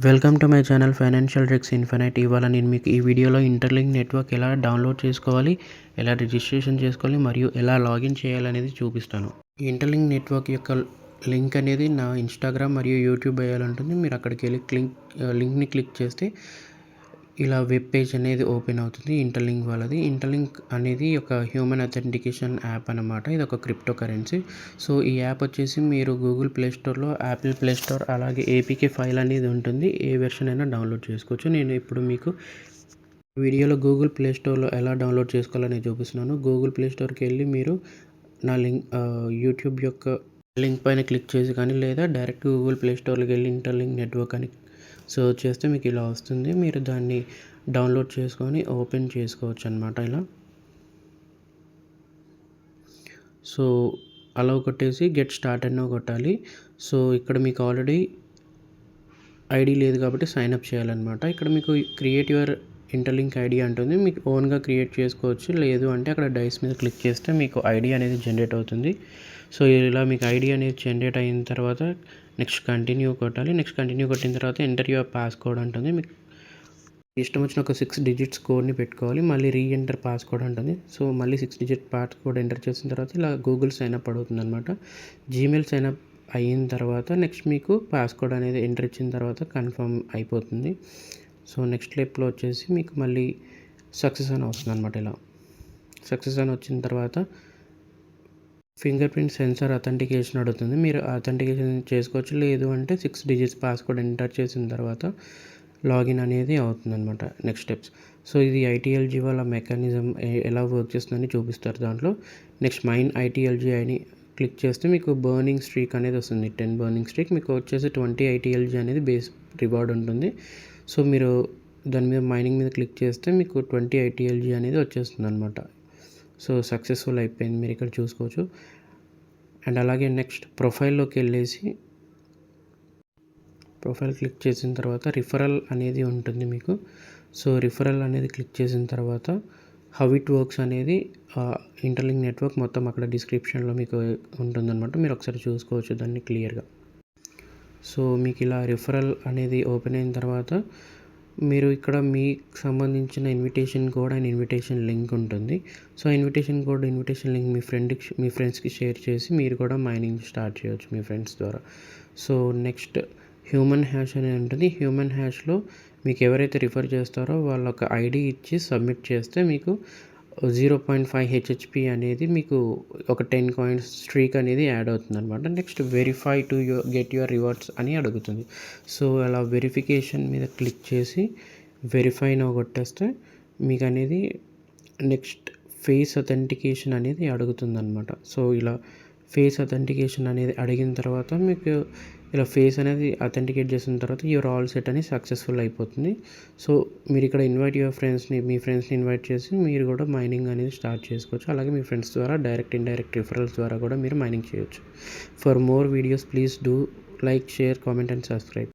Welcome to my channel financial tricks infinite. ఇవాళ నేను మీకు ఈ వీడియోలో ఇంటర్లింక్ నెట్వర్క్ ఎలా డౌన్లోడ్ చేసుకోవాలి, ఎలా రిజిస్ట్రేషన్ చేసుకోవాలి మరియు ఎలా లాగిన్ చేయాలనేది చూపిస్తాను. ఈ ఇంటర్లింక్ నెట్వర్క్ యొక్క లింక్ అనేది నా ఇన్స్టాగ్రామ్ మరియు యూట్యూబ్ బయోలో ఉంటుంది. మీరు అక్కడికి వెళ్ళి లింక్ని క్లిక్ చేస్తే ఇలా వెబ్ పేజ్ అనేది ఓపెన్ అవుతుంది. ఇంటర్లింక్ వాళ్ళది. ఇంటర్లింక్ అనేది ఒక హ్యూమన్ అథెంటికేషన్ యాప్ అనమాట. ఇది ఒక క్రిప్టో కరెన్సీ. సో ఈ యాప్ వచ్చేసి మీరు గూగుల్ ప్లే స్టోర్లో, యాపిల్ ప్లే స్టోర్, అలాగే ఏపీకే ఫైల్ అనేది ఉంటుంది. ఏ వెర్షన్ అయినా డౌన్లోడ్ చేసుకోవచ్చు. నేను ఇప్పుడు మీకు వీడియోలో గూగుల్ ప్లే స్టోర్లో ఎలా డౌన్లోడ్ చేసుకోవాలని చూపిస్తున్నాను. గూగుల్ ప్లే స్టోర్కి వెళ్ళి మీరు నా యూట్యూబ్ యొక్క లింక్ పైన క్లిక్ చేసి కానీ, లేదా డైరెక్ట్ గూగుల్ ప్లే స్టోర్కి వెళ్ళి ఇంటర్లింక్ నెట్వర్క్ అని సర్చ్ చేస్తే మీకు ఇలా వస్తుంది. మీరు దాన్ని డౌన్లోడ్ చేసుకొని ఓపెన్ చేసుకోవచ్చు అనమాట. ఇలా సో అలా కొట్టేసి గెట్ స్టార్ట్ అన్న కొట్టాలి. సో ఇక్కడ మీకు ఆల్రెడీ ఐడి లేదు కాబట్టి సైన్ అప్ చేయాలన్నమాట. ఇక్కడ మీకు క్రియేట్ యువర్ ఇంటర్లింక్ ఐడి అంటుంది. మీకు ఓన్గా క్రియేట్ చేసుకోవచ్చు. లేదు అంటే అక్కడ డైస్ మీద క్లిక్ చేస్తే మీకు ఐడి అనేది జనరేట్ అవుతుంది. సో ఇలా మీకు ఐడి అనేది జనరేట్ అయిన తర్వాత నెక్స్ట్ కంటిన్యూ కొట్టాలి. నెక్స్ట్ కంటిన్యూ కొట్టిన తర్వాత ఎంటర్ యువర్ పాస్కోడ్ ఉంటుంది. మీకు ఇష్టం వచ్చిన ఒక 6 డిజిట్స్ కోడ్ని పెట్టుకోవాలి. మళ్ళీ రీఎంటర్ పాస్కోడ్ ఉంటుంది. సో మళ్ళీ 6 డిజిట్ పాస్కోడ్ ఎంటర్ చేసిన తర్వాత ఇలా గూగుల్ సైన్అప్ అడుగుతుంది అనమాట. జీమెయిల్ సైన్అప్ అయిన తర్వాత నెక్స్ట్ మీకు పాస్కోడ్ అనేది ఎంటర్ ఇచ్చిన తర్వాత కన్ఫర్మ్ అయిపోతుంది. సో నెక్స్ట్ స్టెప్లో వచ్చేసి మీకు మళ్ళీ సక్సెస్ అని వస్తుంది అనమాట. ఇలా సక్సెస్ అని వచ్చిన తర్వాత ఫింగర్ ప్రింట్ సెన్సార్ అథెంటికేషన్ అడుగుతుంది. మీరు అథెంటికేషన్ చేసుకోవచ్చు. లేదు అంటే 6 డిజిట్స్ పాస్కోడ్ ఎంటర్ చేసిన తర్వాత లాగిన్ అనేది అవుతుంది అనమాట. Next steps. సో ఇది ఐటీఎల్జీ వాళ్ళ మెకానిజం ఎలా వర్క్ చేస్తుందని చూపిస్తారు దాంట్లో. నెక్స్ట్ మైన్ ఐటీఎల్జీ అని క్లిక్ చేస్తే మీకు బర్నింగ్ స్ట్రీక్ అనేది వస్తుంది. 10 బర్నింగ్ స్ట్రీక్. మీకు వచ్చేసి 20 ఐటీఎల్జీ అనేది బేస్ రివార్డ్ ఉంటుంది. సో మీరు దాని మీద మైనింగ్ మీద క్లిక్ చేస్తే మీకు 20 ఐటీఎల్జీ అనేది వచ్చేస్తుంది అనమాట. సో సక్సెస్ఫుల్ అయిపోయింది, మీరు ఇక్కడ చూసుకోవచ్చు. అండ్ అలాగే నెక్స్ట్ ప్రొఫైల్లోకి వెళ్ళేసి ప్రొఫైల్ క్లిక్ చేసిన తర్వాత రిఫరల్ అనేది ఉంటుంది మీకు. సో రిఫరల్ అనేది క్లిక్ చేసిన తర్వాత హౌ ఇట్ వర్క్స్ అనేది ఇంటర్లింక్ నెట్వర్క్ మొత్తం అక్కడ డిస్క్రిప్షన్లో మీకు ఉంటుందన్నమాట. మీరు ఒకసారి చూసుకోవచ్చు దాన్ని క్లియర్గా. సో మీకు ఇలా రిఫరల్ అనేది ఓపెన్ అయిన తర్వాత మీరు ఇక్కడ మీకు సంబంధించిన invitation code and invitation link ఉంటుంది. So invitation code, invitation link మీ ఫ్రెండ్స్కి షేర్ చేసి మీరు కూడా మైనింగ్ స్టార్ట్ చేయవచ్చు మీ ఫ్రెండ్స్ ద్వారా. సో నెక్స్ట్ హ్యూమన్ హ్యాష్ అనేది ఉంటుంది. హ్యూమన్ హ్యాష్లో మీకు ఎవరైతే రిఫర్ చేస్తారో వాళ్ళ ఒక ఐడి ఇచ్చి సబ్మిట్ చేస్తే మీకు 0.5 హెచ్హెచ్పి అనేది మీకు ఒక 10 కాయిన్స్ స్ట్రీక్ అనేది యాడ్ అవుతుంది అనమాట. Next verify to get your rewards అని అడుగుతుంది. సో అలా వెరిఫికేషన్ మీద క్లిక్ చేసి వెరిఫై నో కొట్టేస్తే మీకు అనేది నెక్స్ట్ ఫేస్ అథెంటికేషన్ అనేది అడుగుతుంది అనమాట. సో ఇలా ఫేస్ అథెంటికేషన్ అనేది అడిగిన తర్వాత మీకు ఇలా ఫేస్ అనేది అథెంటికేట్ చేసిన తర్వాత యువర్ ఆల్ సెట్ అని సక్సెస్ఫుల్ అయిపోతుంది. సో మీరు ఇక్కడ మీ ఫ్రెండ్స్ని ఇన్వైట్ చేసి మీరు కూడా మైనింగ్ అనేది స్టార్ట్ చేసుకోవచ్చు. అలాగే మీ ఫ్రెండ్స్ ద్వారా డైరెక్ట్, ఇండైరెక్ట్ రిఫరల్స్ ద్వారా కూడా మీరు మైనింగ్ చేయొచ్చు. For more videos please do like, share, comment and subscribe.